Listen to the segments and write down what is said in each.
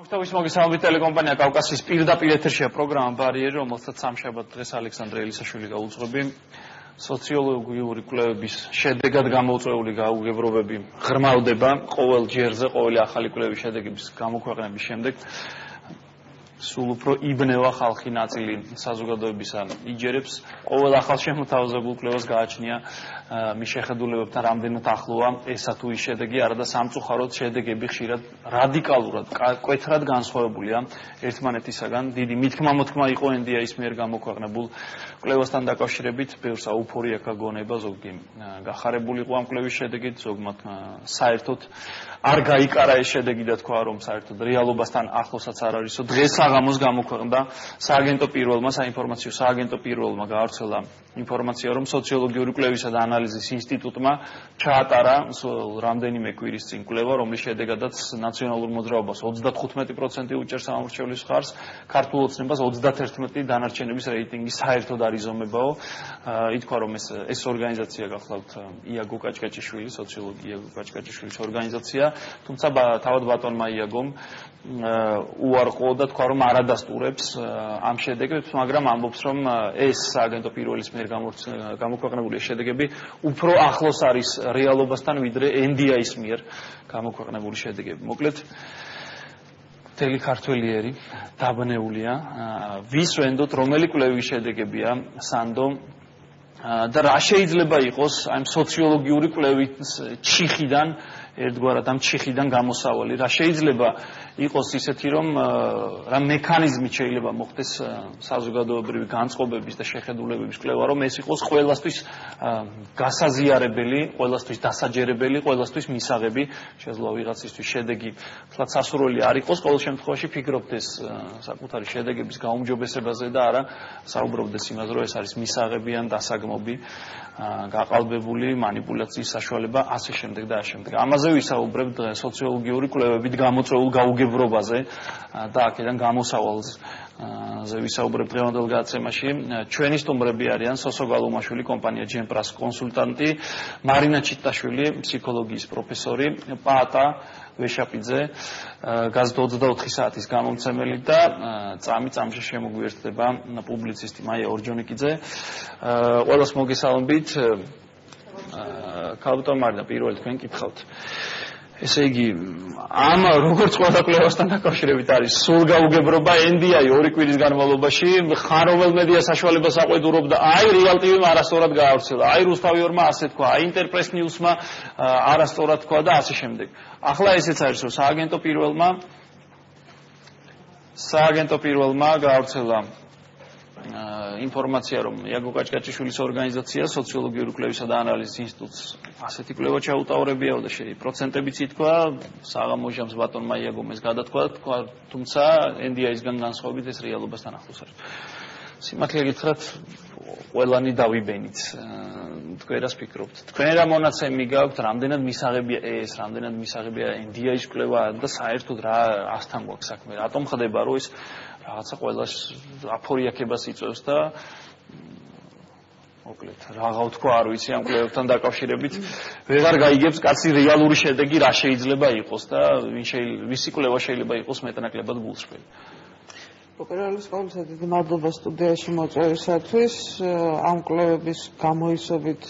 Ამჟამად მოგესალმებით ტელეკომპანია კავკასიის პირდაპირ ეთერშია პროგრამა ბარიერი, რომელსაც სამშაბათ დღეს ალექსანდრე ელისაშვილი გაუძღვები. სოციოლოგიური კვლევების შედეგად გამოწვეული გაუგებრობები ღრმავდება ყოველ ჯერზე, ყოველი ახალი კვლევის შედეგების გამოქვეყნების შემდეგ. სულ უფრო იბნევა ხალხი ნაწილი საზოგადოებისა იჯერებს. ყოველ ახალ შემოთავაზებულ კვლევას გააჩნია მის შეხედულებებთან რამდენად ახლოა ესა თუ ის შედეგი, არადა სამწუხაროდ შედეგები ხშირად რადიკალურად, მკვეთრად განსხვავებულია ერთმანეთისაგან. დიდი მithქმა-მოთქმა იყო NDI-ის მიერ გამოქვეყნებულ კვლევასთან დაკავშირებით, ბევრს აუფორია გაგონება, ზოგი გახარებული იყო ამ კვლევის შედეგით, ზოგმა საერთოდ არ გაიკარა ეს შედეგი და თქვა, რომ საერთოდ რეალობასთან ახლოსაც არ არისო. დღეს საღამოს გამოქვეყნდა სააგენტო პირველმა, საინფორმაციო სააგენტო პირველმა გაავრცელა ინფორმაცია, რომ სოციოლოგიური კვლევისა და ანალიზის ინსტიტუტმა ჩაატარა რამდენიმე კვირის წინ კვლევა, რომლის შედეგადაც ნაციონალურ მოძრაობას 35% უჭერს ამორჩევლის მხარს, ქართულ ოცნებას 31, დანარჩენების რეიტინგი საერთოდ არ იზომებაო. ითქვა, რომ ეს ორგანიზაცია გახლავთ იაგო კაჭკაჭიშვილის, სოციოლოგი იაგო კაჭკაჭიშვილის ორგანიზაცია, თუმცა თავად ბატონმა იაგომ უარყო და თქვა, რომ არ ადასტურებს ამ შედეგებს, მაგრამ ამბობს, რომ ეს სააგენტო პირველის მიერ გამოქვეყნებული შედეგები უფრო ახლოს არის რეალობასთან, ვიდრე NDI-ის მიერ გამოქვეყნებული შედეგები. მოკლედ, მთელი ქართველიერი დაბნეულია, ვის ვენდოთ, რომელი კვლევის შედეგებია სანდო და რა შეიძლება იყოს ამ სოციოლოგიური კვლევის ჩიხიდან, ერთგვარად ამ ჩიხიდან გამოსავალი, რა შეიძლება იყოს ისეთი, რომ რა მექანიზმით შეიძლება მოხდეს საზოგადოებრივი განწყობების და შეხედულებების კვლევა, რომ ეს იყოს ყველასთვის გასაზიარებელი, ყველასთვის დასაჯერებელი, ყველასთვის მისაღები, შესაძლოა ვიღაცისთვის შედეგი თლად სასურველი არ იყოს, ყოველ შემთხვევაში ფიქრობთ ეს საკუთარი შედეგების გაუმჯობესებაზე და არა საუბრობდეს იმაზე, რომ ეს არის მისაღები ან დასაგმობი, გაყალბებული მანიპულაციის საშუალება, ასე შემდეგ და ასე შემდეგ. ამაზე ვისაუბრებთ სოციოლოგიური კვლევებით გამოწვეულ გაუგებრობაზე და აქედან გამოსავალზე ვისაუბრებთ დღევანდელ გადაცემაში. ჩვენი სტუმრები არიან სოსო გალუმაშვილი, კომპანია ჯემპრას კონსულტანტი, მარინა ჩიტაშვილი, ფსიქოლოგიის პროფესორი, პაატა ვეშაპიძე, გაზეთ 24 საათის გამომცემელი და წამში შემოგვიერთდება პუბლიცისტი მაია ორჯონიკიძე. ყველას მოგესალმებით. ქალბატონ მარინა, პირველი თქვენ კითხავთ. ესე იგი, ამ როგორც ყველა კვლევასთან დაკავშირებით არის სულ გაუგებრობა NDI 2 კვირის განმავლობაში, ხან რომელ მედია საშუალებას აყვედურობდა, აი რეალ ტივიმ არასწორად გაავრცელა, აი რუსთავიორმა ასე თქვა, აი ინტერპრეს ნიუსმა არასწორად თქვა და ასე შემდეგ. ახლა ესეც არის, რომ სააგენტო პირველმა გაავრცელა ინფორმაცია, რომ იაგო კაჭკაჭიშვილის ორგანიზაცია სოციოლოგიური კვლევისა და ანალიზის ინსტიტუტს ასეთი კვლევა ჩაუტაურებიაო და პროცენტებიც ითქვა, საღამოს ჟამს ბატონმა იაგომ ეს გადათქვა, თუმცა NDI-ისგან განსხვავებით ეს რეალობასთან ახლოს არის. სიმართლე გითხრათ, ყველანი დავიბენით. თქვენ რას ფიქრობთ? თქვენ რა მონაცემი გაქვთ, რამდენად მისაღებია ეს, რამდენად მისაღებია NDI-ის კვლევა და საერთოდ რა ასთან გვაქვს საქმე? რატომ ხდება, რომ ეს რაღაცა ყველას აფორიაქებას იწვევს და მოკლედ რაღა ვთქვა, არ ვიცი ამ კვლევებთან დაკავშირებით, ვეღარ გაიგებს კაცი რეალური შედეგი რა შეიძლება იყოს და ვისი კვლევა შეიძლება იყოს მეტნაკლებად გულსხმელი. უპირველეს ყოვლისა დიდი მადლობა სტუდიაში მოწვევისათვის. ამ კვლევების გამოისობით,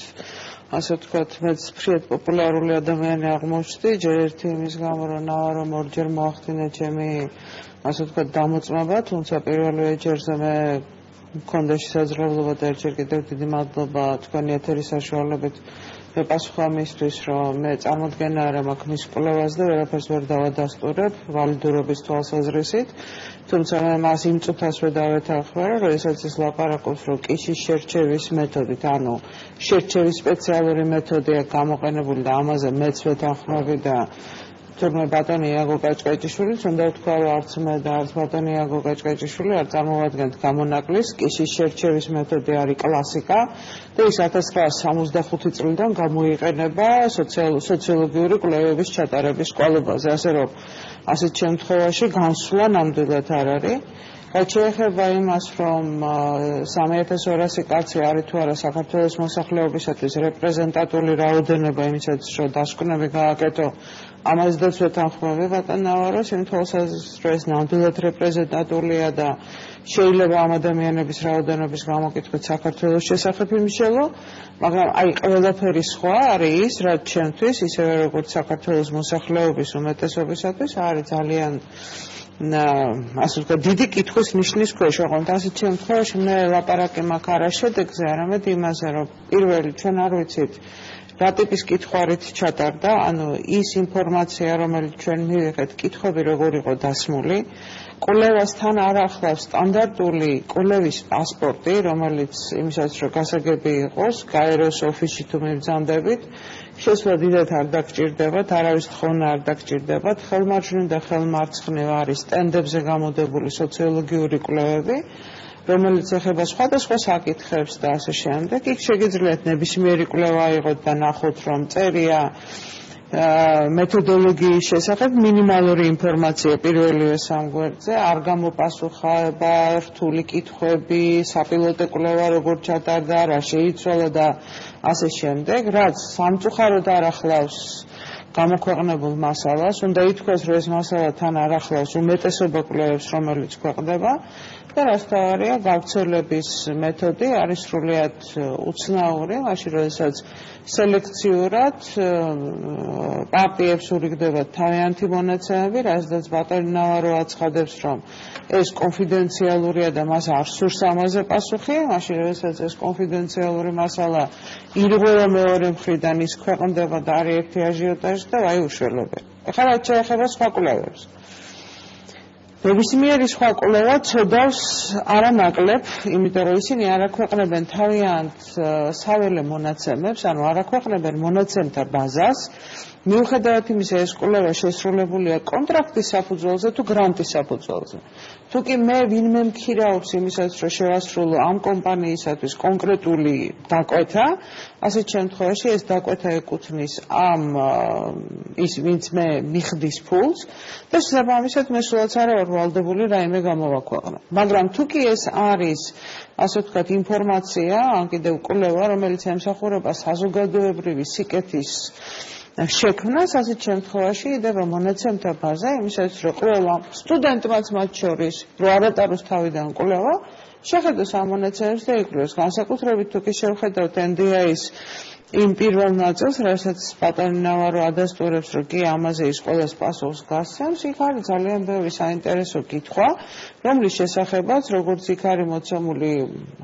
ასე ვთქვათ, მეც ფრიად პოპულარული ადამიანი აღმოჩნდი, ჯერ ერთი იმის გამო, რომ ნავარო ორჯერ მოახდინე ჩემი, ასე ვთქვათ, დამოწმება, თუმცა პირველ ჯერზე მე მქონდა შესაძლებლობა და ერთჯერ კიდევ დიდი მადლობა თქვენი ეთერის საშუალებით პასუხა მისთვის, რომ მე წარმოდგენა არ მაქვს მის კვლევას და ვერაფერს ვერ დავადასტურებ ვალიდურობის თვალსაზრისით. თუმცა მე მას იმ წუთასვე დავეთანხმე, რომ ესაც ის ლაპარაკობს, რომ კიშის შერჩევის მეთოდით, ანუ შერჩევის სპეციალური მეთოდია გამოყენებული და ამაზე მეც ვეთანხმები და თურმე ბატონი იაგო კაჭკაჭიშვილი, უნდა ვთქვა, რომ არც მე და არც ბატონი იაგო კაჭკაჭიშვილი არ წარმოვადგენთ გამონაკლის, კიშის შერჩევის მეთოდი არის კლასიკა და ის 1965 წლიდან გამოიყენება სოციოლოგიური კვლევების ჩატარების სკოლებაზე, ასე რომ ასეთ შემთხვევაში განსვლა ნამდვილად არ არის. რაც შეეხება იმას, რომ 3200 კაცი არის თუ არა საქართველოს მოსახლეობისათვის რეპრეზენტატული რაოდენობა იმისათვის, რომ დასკვნები გააკეთო, ამაზეც ვეთანხმები ბატონ ნავაროს, იმთხოვსაც რომ ეს ნამდვილად რეპრეზენტატულია და შეიძლება ამ ადამიანების რაოდენობის გამოკითხვით საქართველოს შესახებ იმშელო, მაგრამ აი ყველაფერი სხვა არის ის, რაც ჩემთვის, ისევე როგორც საქართველოს მოსახლეობის უმეტესობისათვის არის ძალიან ასე ვთქვათ, დიდი კითხვის ნიშნის ქვეშ, ოღონდ ასეთ შემთხვევაში მე ლაპარაკი მაქვს არა შედეგზე, არამედ იმაზე, რომ პირველი ჩვენ არ ვიცით რა ტიპის კითხვარით ჩატარდა, ანუ ის ინფორმაცია, რომელიც ჩვენ მივიღეთ, კითხვები როგორ იყო დასმული, კვლევასთან არ ახლავს სტანდარტული კვლევის პასპორტი, რომელიც იმისაც რომ გასაგები იყოს, გაეროს ოფისში თუ მიბრძანდებით, შესვლა დიდად არ დაგჭირდებათ, არავის თხოვნა არ დაგჭირდებათ, ხელმარჯვნივ და ხელმარცხნივ არის სტენდებზე გამოდებული სოციოლოგიური კვლევები, რომელიც ეხება სხვადასხვა საკითხებს და ასე შემდეგ. იქ შეგიძლიათ ნებისმიერი კვლევა აიღოთ და ნახოთ, რომ წერია მეთოდოლოგიის შესახებ მინიმალური ინფორმაცია პირველივე სამ გვერდზე, არ გამოპასუხება რთული კითხვები, საპილოტო კვლევა როგორ ჩატარდა, რა შეიცვალა და ასე შემდეგ, რაც სამწუხაროდ არ ახლავს გამოქვეყნებულ მასალას, უნდა ითქვას, რომ ეს მასალა თან არ ახლავს უმეტესობა კვლევებს, რომელიც ქვეყნდება და რაც თავარია, გავრცელების მეთოდი არის სრულიად უცნაური, მაშინ როდესაც სელექციურად პარტიებს ურიგდებათ თავიანთი მონაცემები, რასაც ბატონი ნავარო აცხადებს, რომ ეს კონფიდენციალურია და მას არ სურს ამაზე პასუხი, მაშინ როდესაც ეს კონფიდენციალური მასალა ირღვევა მეორე მხრიდან ის ქვეყნდება და არის ერთი აჟიოტაჟი და აი უშველებენ. ეხლა რაც შეეხება სხვა კვლევებს. ნებისმიერი სხვა კვლევა ცოდავს არანაკლებ, იმიტომ რომ ისინი არ აქვეყნებენ თავიანთ საველე მონაცემებს, ანუ არ აქვეყნებენ მონაცემთა ბაზას, მიუხედავად იმისა, ეს კვლევა შესრულებულია კონტრაქტის საფუძველზე თუ გრანტის საფუძველზე. თუ კი მე ვინმე მქირაობს იმისაც, რომ შევასრულო ამ კომპანიისათვის კონკრეტული დაკვეთა, ასეთ შემთხვევაში ეს დაკვეთა ეკუთვნის ამ ის, ვინც მე მიხდის ფულს და შესაბამისად მე სულაც არ ვარ ვალდებული რაიმე გამოვაქვეყნო. მაგრამ თუ კი ეს არის, ასე ვთქვათ, ინფორმაცია, ან კიდევ კვლევა, რომელიც ემსახურება საზოგადოებრივი სიკეთის შექმნას, ასეთ შემთხვევაში იდება მონაცემთა ბაზა, იმისაც, რომ ყველა სტუდენტმაც მათ შორის, რომ არ ატაროს თავიდან კვლევა, შეხედოს ამ მონაცემებს და იკვლევს. განსაკუთრებით თუ კი შევხედავთ NDI-ის იმ პირველ ნაწილს, რასაც ბატონი ნავარო ადასტურებს, რომ კი ამაზე ის ყველას პასუხს გასცემს, იქ არის ძალიან ბევრი საინტერესო კითხვა, რომლის შესახებაც, როგორც იქ არის მოცემული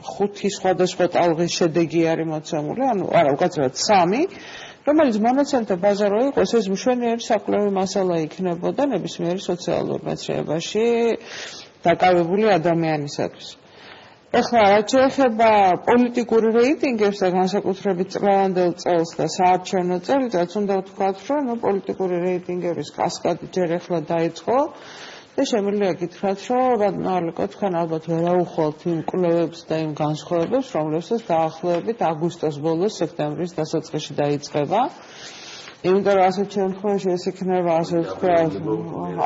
5 სხვადასხვა ტალღის შედეგი არის მოცემული, ანუ არა, უკაცრავად 3, რომელიც მონაცემთა ბაზა რო იყოს, ეს მშვენიერი საკვლევი მასალა იქნებოდა ნებისმიერ სოციალურ მეცნიერებაში დაკავებული ადამიანისათვის. ეხლა რაც შეეხება პოლიტიკური რეიტინგებს და განსაკუთრებით წლევანდელ წელს და საარჩევნო წელიწადს, უნდა ვთქვათ, რომ პოლიტიკური რეიტინგების კასკადი ჯერ ეხლა დაიწყო და შემიძლია გითხრათ, რომ ნალეკო თქვენ ალბათ ვერ აუხვალთ იმ კვლევებს და იმ განსხვავებებს, რომლებსაც დაახლოებით აგვისტოს ბოლოს, სექტემბრის დასაწყისში დაიწყება. იმიტომ რომ ასეთ შემთხვევაში ეს იქნება, ასე ვთქვათ,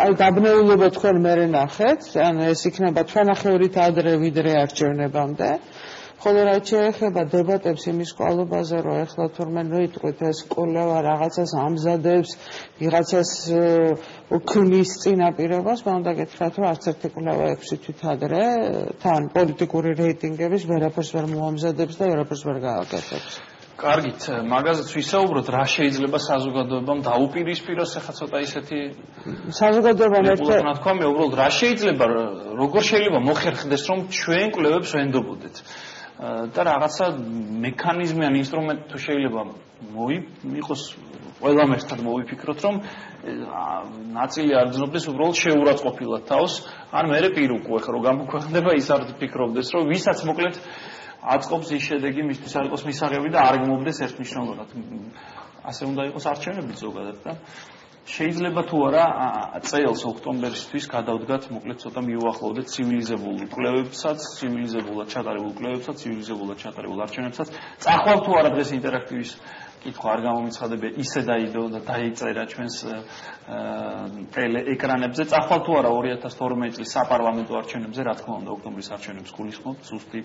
აი დაბნეულობა თქვენ მერე ნახეთ, ანუ ეს იქნება ჩვენახევრით ადრე ვიდრე არჩევნებამდე. ხოლო რაც შეეხება დებატებს იმის კვალობაზე, რომ ეხლა თურმე ნოიტყვით ეს კვლევა რაღაცას ამზადებს, ვიღაცას ქმნის წინაპირობას, მე უნდა გითხრათ, რომ არც ერთი კვლევა 6 თვით ადრე თან პოლიტიკური რეიტინგების ვერაფერს ვერ მოამზადებს და ვერაფერს ვერ გააკეთებს. კარგით, მაგაზეც ვისაუბროთ, რა შეიძლება საზოგადოებამ დაუპირისპიროს, ახლა ცოტა ისეთი საზოგადოებამ ერთად თქვა, მე უბრალოდ რა შეიძლება, როგორ შეიძლება მოხერხდეს, რომ ჩვენ კვლევებს ვენდობოდეთ. და რაღაცა მექანიზმი ან ინსტრუმენტი თუ შეიძლება იყოს ყველამ ერთად მოვიფიქროთ, რომ ნაწილი არ გზნობდეს უბრალოდ შეურაცხყოფილად თავს, ან მერე პირუკუ, ახლა რომ გამოქვეყნდება ის არ ფიქრობდეს, რომ ვისაც მოკლედ აწყობს ის შედეგი მისთვის არ იყოს მისაღები და არ გმობდეს ერთმნიშვნელოვნად. ასე უნდა იყოს არჩევნები ზოგადად და შეიძლება თუ არა წელს ოქტომბერისთვის გადავდგათ, მოკლედ ცოტა მიუახლოვდეთ ცივილიზებულ კვლევებსაც, ცივილიზებულად ჩატარებულ კვლევებსაც, ცივილიზებულად ჩატარებულ არჩევნებსაც. წახვალ თუ არა დღეს ინტერაქტივის კითხვა არ გამომიცხადებია ისე დაიდო და დაიწერა ჩვენს ტელეეკრანებზე. წახვალ თუ არა 2012 წლის საპარლამენტო არჩევნებზე, რა თქმა უნდა, ოქტომბრის არჩევნებს გულისხმობთ, ზუსტი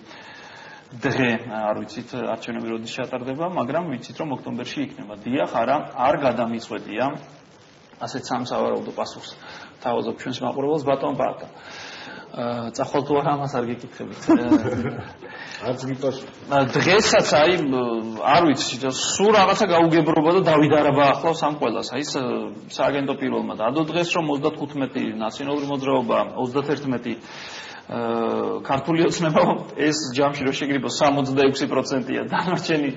დღე, არ ვიცით არჩევნები როდის ჩატარდება, მაგრამ ვიცით რომ ოქტომბერში იქნება. დიახ, არა, არ გადამიწყვეტია ასეთ სამსავარაუდო პასუხს თავაზობ ჩვენს მაყურებელს ბატონ პარკა. წახვალ თუ არა ამას არ გეკითხებით. არც გიპასუხ. დღესაც აი არ ვიცი, სულ რაღაცა გაუგებრობა და დავიდარაბა ახლავს ამ ყველას. აი სააგენტო პირველმა დადო დღეს რომ 35 ნაციონალური მოძრაობა, 31 ქართული ოცნება ეს ჯამში რო შეგრიბო 66%-ია დანარჩენი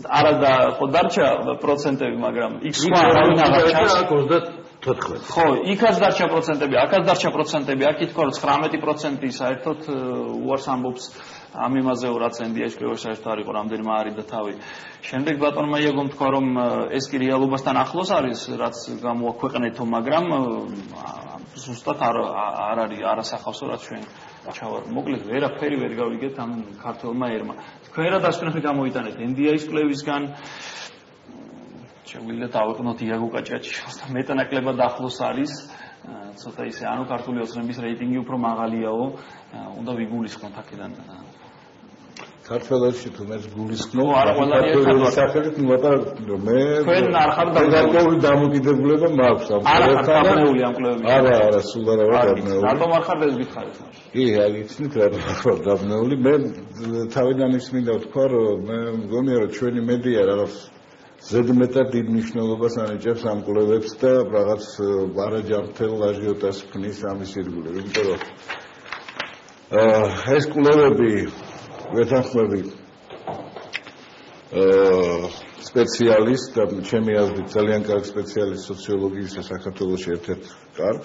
არა და ხო დარჩა პროცენტები, მაგრამ იქ სხვა არავინ აღარ ჩანს. 14. ხო, იქაც დარჩა პროცენტები, აქაც დარჩა პროცენტები, აქ ითქვა რომ 19% საერთოდ უარს ამბობს ამ იმაზეო რაც NDI-ში პირველ საერთოდ არ იყო რამდენიმე არის და თავი. შემდეგ ბატონმა იაგომ თქვა რომ ეს კი რეალობასთან ახლოს არის, რაც გამოაქვეყნეთო, მაგრამ ზუსტად არ არის არასახავსო რაც ჩვენ ჩავარ. მოკლედ ვერაფერი ვერ გავიგეთ ამ ქართველმა ერმა. თქვენ რა დასკვნები გამოიტანეთ NDI-ის კვლევისგან? შეგვიძლია დავეყნოთ იაგო კაჭაჭიშვილს და მეტნაკლებად ახლოს არის. ცოტა ისე ანუ ქართული ოცნების რეიტინგი უფრო მაღალიაო, უნდა ვიგულისხმოთ აქედან. ქართველებში თუ მე გულისხმობ, არა ყველანი ერთად სახელით მოდა მე თქვენ არ ხარ პედაგოგიური დამოკიდებულება მაქვს ამ კვლევებში. ამ კვლევებში. არა, სულ არა ვარ დაბნეული. რატომ არ ხარ ეს გითხარით? კი, აგიცნით რა ვარ დაბნეული. მე თავიდან ის მინდა ვთქვა, რომ მე მგონია რომ ჩვენი მედია რაღაც ზედმეტად დიდ მნიშვნელობას ანიჭებს ამ კვლევებს და რაღაც არაჯანმრთელ აჟიოტაჟს ქმნის ამის ირგვლივ. იმიტომ რომ ეს კვლევები ვეთანხმები სპეციალისტ და ჩემი აზრით ძალიან კარგი სპეციალისტ სოციოლოგიის საქართველოში ერთ-ერთ კარგ.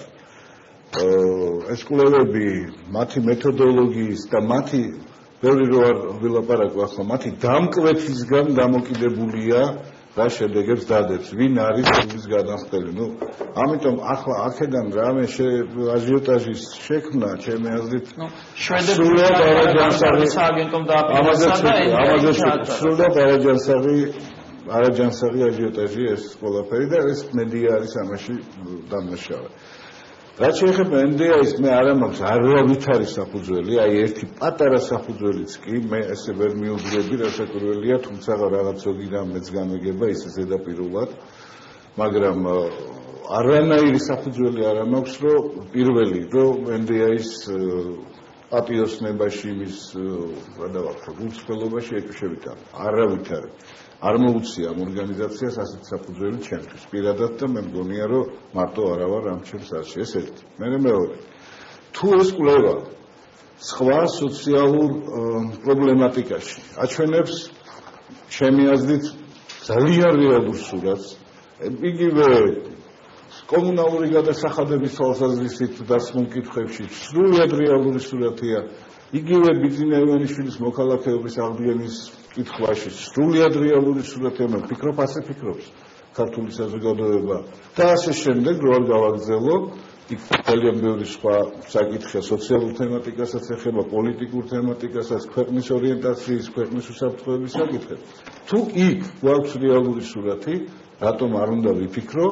ეს კვლევები მათი მეთოდოლოგიის და მათი ბევრი რო არ ვილაპარაკო ახლა მათი დამკვეთისგან დამოკიდებულია რა შედეგებს დადებს, ვინ არის ის გადამხდელი. ნუ ამიტომ ახლა აქედან რამე აჟიოტაჟის შექმნა ჩემი აზრით სრულად არაჯანსაღი დააფინანსა და სრულად არაჯანსაღი აჟიოტაჟი ეს ყველაფერი და ეს მედია არის ამაში დამნაშავე. რაც შეეხება NDI-ს მე არა მაქვს არავითარი საფუძველი, აი ერთი პატარა საფუძველიც კი მე ესე ვერ მიუძღები რასაკვირველია, თუმცა რაღაც ზოგიდან მეც გამეგება ისე ზედაპირულად, მაგრამ არანაირი საფუძველი არ მაქვს, რომ პირველი რომ NDI-ს პატიოსნებაში მის გადავახო გულწრფელობაში ეკავშირებით არავითარი არ მოუწია ამ ორგანიზაციას ასეთ საფუძველი ჩემთვის პირადად და მე მგონია რომ მარტო არა ვარ ამ ჩემს არჩი ეს ერთი. მეორე თუ ეს კვლევა სხვა სოციალურ პრობლემატიკაში აჩვენებს ჩემი აზრით ძალიან რეალურ სურათს, იგივე კომუნალური გადასახადების თვალსაზრისით დასმულ კითხვებში სრულად რეალური სურათია, იგივე ბიძინა ივანიშვილის მოქალაქეობის აღდგენის კითხვაში სრულად რეალური სურათია. მე ვფიქრობ ასე ფიქრობს ქართული საზოგადოება და ასე შემდეგ რო არ გავაგრძელო იქ ძალიან ბევრი სხვა საკითხია სოციალურ თემატიკასაც ეხება, პოლიტიკურ თემატიკასაც, ქვეყნის ორიენტაციის, ქვეყნის უსაფრთხოების საკითხებს. თუ იქ გვაქვს რეალური სურათი, რატომ არ უნდა ვიფიქრო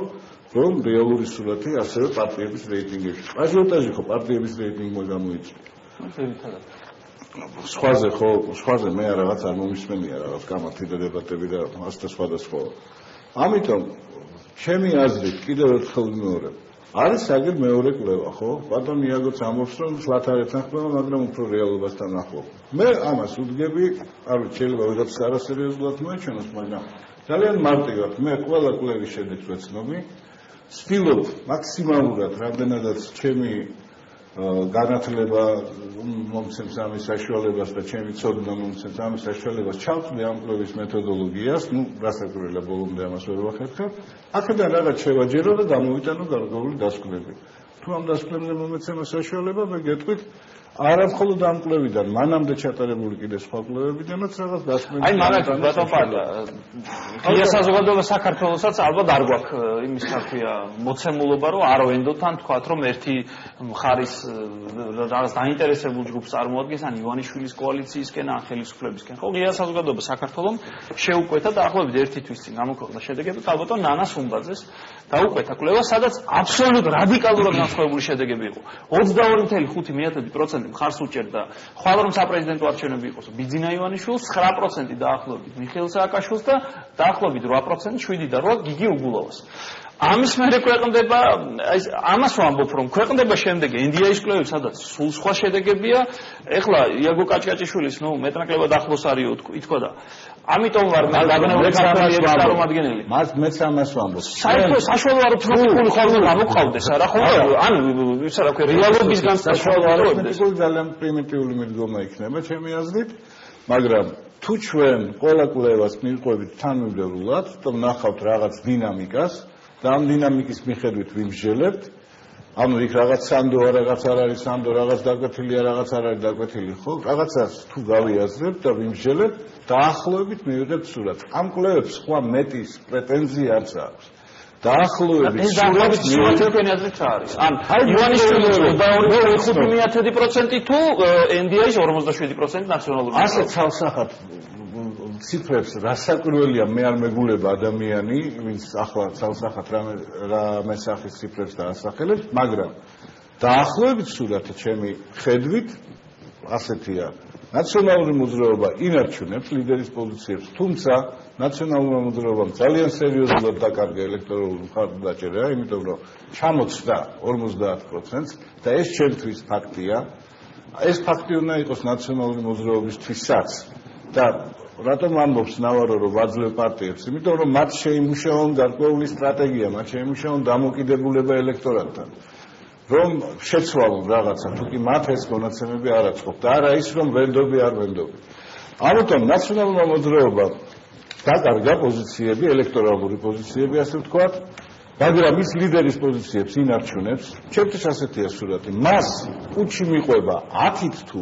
რომ რეალური სურათი ასევე პარტიების რეიტინგებში. აჟიოტაჟი ხო პარტიების რეიტინგმა გამოიწვია. სხვაზე მე რაღაც არ მომისმენია რაღაც გამართი და დებატები და ასე სხვადასხვა. ამიტომ ჩემი აზრით კიდევ ერთხელ ვიმეორებ, არის აგერ მეორე კვლევა, ხო? ბატონ იაგოც ამბობს რომ შლათ არ ეთანხმება, მაგრამ უფრო რეალობასთან ახლოს. მე ამას ვუდგები, არ ვიცი, შეიძლება ვიღაც არასერიოზულად მოეჩვენოს, მაგრამ ძალიან მარტივად მე ყველა კვლევის შედეგს ვეცნობი, ვცდილობ მაქსიმალურად რამდენადაც ჩემი განათლება მომცემს ამის საშუალებას და ჩემი ცოდნა მომცემს ამის საშუალებას ჩავწვდი ამ კვლევის მეთოდოლოგიას, ნუ რასაკვირველია ბოლომდე ამას ვერ ვახერხებ. აქედან რაღაც შევაჯერო და გამოვიტანო გარკვეული დასკვნები. თუ ამ დასკვნებზე მომეცემა საშუალება, მე გეტყვით, არა მხოლოდ ამ კვლევიდან, მანამდე ჩატარებული კიდე სხვა კვლევებიდანაც რაღაც დასმენით. აი, მაგალითად, ბატონ პარდა, ღია საზოგადოება საქართველოსაც ალბათ არ გვაქვს იმის ხარფია მოცემულობა, რომ არ ვენდოთან თქვათ, რომ ერთი მხარის რაღაც დაინტერესებულ ჯგუფს წარმოადგენს, ან ივანიშვილის კოალიციისკენ, ან ხელისუფლებისკენ. ხო, ღია საზოგადოება საქართველოს შეუკვეთა დაახლოებით ერთი თვის წინ გამოქვეყნდა შედეგები, ალბათ ნანას უმბაძეს დაუკვეთა კვლევა, სადაც აბსოლუტურად რადიკალურად განსხვავებული შედეგები იყო. 22.5% მხარს უჭერდა ხვალ რომ საპრეზიდენტო არჩევნები იყოს ბიძინა ივანიშვილს, 9% დაახლოებით მიხეილ სააკაშვილს და დაახლოებით 8% 7 და 8 გიგი უგულოვას. ამის მერე ქვეყნდება, აი ამას ვამბობ, რომ ქვეყნდება შემდეგ NDI-ის კვლევები, სადაც სულ სხვა შედეგებია. ეხლა იაგო კაჭკაჭიშვილის, მეტნაკლებად ახლოს არის ითქვა და ამიტომ ვარ მე გაბნეული ქართველების წარმომადგენელი. მეც ამას ვამბობ. საერთო საშუალო არითმეტიკული ხარჯი გამოგყავდეს, არა ხო? ანუ ისა რა ქვია, რეალობის განსაცვალო არითმეტიკული ძალიან პრიმიტიული მიდგომა იქნება ჩემი აზრით, მაგრამ თუ ჩვენ ყველა კვლევას მივყვებით თანმიმდევრულად, და ვნახავთ რაღაც დინამიკას და ამ დინამიკის მიხედვით ვიმსჯელებთ, ანუ იქ რაღაც სანდო რაღაც არ არის სანდო, რაღაც დაკვეთილია, რაღაც არ არის დაკვეთილი, ხო? რაღაცას თუ გავიაზრებთ და ვიმსჯელებთ, დაახლოებით მივიღებთ სურათს. ამ კვლევებს სხვა მეტის პრეტენზია არც აქვს. დაახლოებით სურათი აზრით არის. ან ივანიშვილის 22.5% თუ NDI-ის 47% ნაციონალური. ასე ცალსახად ციფრებს რასაკვირველია მე არ მეგულება ადამიანი, ვინც ახლა ცალსახად რამე სახის ციფრებს დაასახელებს, მაგრამ დაახლოებით სურათი ჩემი ხედვით ასეთია. ნაციონალური მოძრაობა ინარჩუნებს ლიდერის პოზიციებს, თუმცა ნაციონალურმა მოძრაობამ ძალიან სერიოზულად დაკარგა ელექტორალური მხარდაჭერა, იმიტომ რომ ჩამოწდა 50%-ს და ეს ჩემთვის ფაქტია. ეს ფაქტი უნდა იყოს ნაციონალური მოძრაობისთვისაც და რატომ ამბობს ნავარო რომ ვაძლევ პარტიებს? იმიტომ რომ მათ შეიმუშაონ გარკვეული სტრატეგია, მათ შეიმუშაონ დამოკიდებულება ელექტორატთან. რომ შეცვალონ რაღაცა, თუ კი მათ ეს მონაცემები არ აწყობთ და არა ის რომ ვენდობი არ ვენდობი. ამიტომ ნაციონალურმა მოძრაობამ დაკარგა პოზიციები, ელექტორალური პოზიციები, ასე ვთქვათ, მაგრამ ის ლიდერის პოზიციებს ინარჩუნებს. ჩემთვის ასეთია სურათი. მას კუჩი მიყვება 10-ით თუ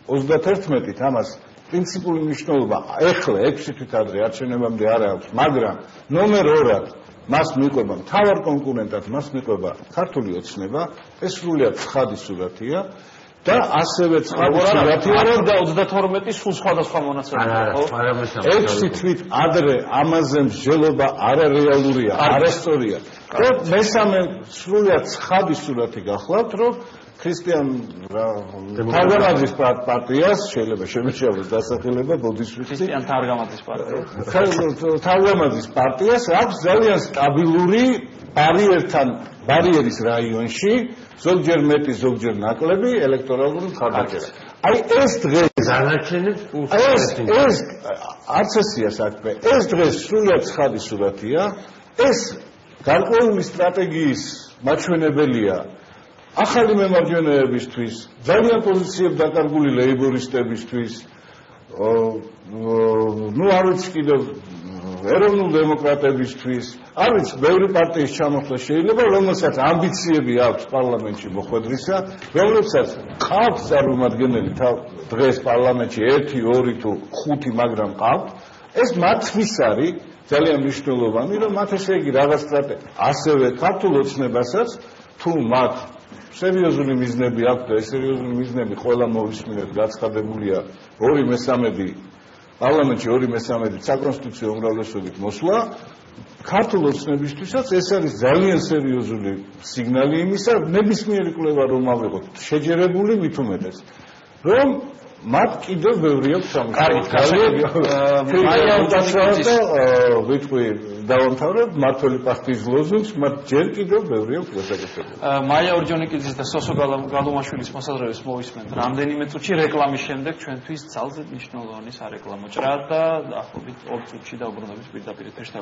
31-ით ამას პრინციპული მნიშვნელობა ეხლა 6 თვით ადრე არჩევნებამდე არ აქვს, მაგრამ ნომერ 2-ად მას მიყვება მთავარ კონკურენტად, მას მიყვება ქართული ოცნება, ეს სრულიად ცხადი სურათია და ასევე ცხადი სურათია და 32 სულ სხვადასხვა მონაცემები, ხო? 6 თვით ადრე ამაზე მსჯელობა არარეალურია, არასწორია. და მესამე სრულიად ცხადი სურათი გახლავთ, რომ ქრისტიან თარგამაძის პარტიას შეიძლება შემეშალოს დასახელება ბოდიშვილი ქრისტიან თარგამაძის პარტია. თარგამაძის პარტიას აქვს ძალიან სტაბილური ბარიერის რაიონში ზოგჯერ მეტი, ზოგჯერ ნაკლები ელექტორალური მხარდაჭერა. აი ეს დღეს დანარჩენებს ეს არც ესია საქმე. ეს დღეს სრულიად ცხადი სურათია. ეს გარკვეული სტრატეგიის მაჩვენებელია ახალი მემარჯვენეებისთვის, ძალიან პოზიციებ დაკარგული ლეიბორისტებისთვის, არ ვიცი კიდევ ეროვნულ დემოკრატებისთვის, არ ვიცი, ბევრი პარტიის ჩამოხდა შეიძლება, რომელსაც ამბიციები აქვს პარლამენტში მოხვედრისა, რომლებსაც ყავთ წარმომადგენელი დღეს პარლამენტში 1, 2 თუ 5, მაგრამ ყავთ, ეს მათთვის არის ძალიან მნიშვნელოვანი, რომ მათ ესე იგი რაღაც სტრატეგია, ასევე ქართულ ოცნებასაც თუ მათ სერიოზული მიზნები აქვს და ეს სერიოზული მიზნები ყველა მოვისმინეთ, გაცხადებულია 2/3 პარლამენტში 2/3 საკონსტიტუციო უმრავლესობით მოსვლა, ქართულ ოცნებისთვისაც ეს არის ძალიან სერიოზული სიგნალი იმისა, ნებისმიერი კვლევა რომ ავიღოთ, შეჯერებული მით უმეტეს, რომ მათ კიდევ ბევრი აქვს ვიტყვი დავამთავრებ მართველი პარტიის ლოზუნგს, მათ ჯერ კიდევ ბევრი აქვს გასაკეთებელი. მაია ორჯონიკიძის და სოსო გალუმაშვილის მოსაზრებას მოვისმენთ რამდენიმე წუთში რეკლამის შემდეგ ჩვენთვის ძალზედ მნიშვნელოვანი სარეკლამო ჭრა და დაახლოებით 2 წუთში დაუბრუნდებით პირდაპირ ეთერში.